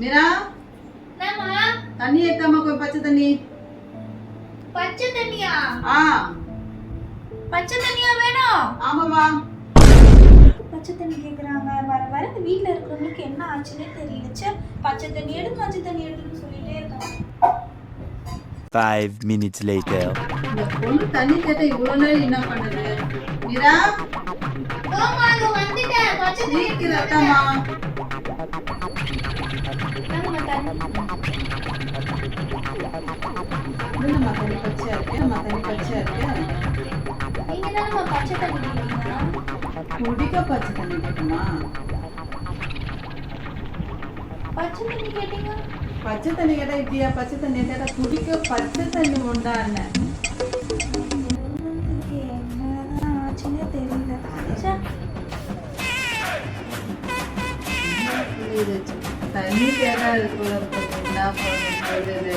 மீரா என்னம்மா? தண்ணி எடுத்தாமா கொஞ்சம் பச்சை தண்ணி. பச்சை தண்ணியா? ஆ பச்சை தண்ணியா வேணும்? ஆமாவா. பச்சை தண்ணி கேக்குறாங்க. வர வர இந்த வீட்ல இருக்கிறவங்களுக்கு என்ன ஆச்சுன்னே தெரியல. ச்சே, பச்சை தண்ணி எடுன்னு சொல்லிட்டே இருக்காங்க. 5 minutes later. இந்த பொண்ணு தண்ணி கேட்டா இவ்வளவு நேரம் என்ன பண்ணுது? மீரா ஓமா, அது வந்துட்டேன். பச்சை தண்ணி சீக்கிரம் எடுத்தாமா. நம்ம தண்ணி. என்னம்மா தண்ணி பச்சையா இருக்கு? நம்ம தண்ணி பச்சையா இருக்கு. நீங்க தானே பச்சை தண்ணி கேட்டீங்க? குடிக்க பச்சை தண்ணி கேட்டுமா? பச்சை தண்ணி கேட்டீங்க? பச்சை தண்ணி கேட்டா இப்படியா? பச்சை தண்ணி கேட்டா குடிக்க பச்சை தண்ணி உண்டா என்ன? என்னதான் ஆச்சுன்னே தெரியல. ச்சே. தண்ணி கேட்டா இது போல என்ன பண்ணுறது?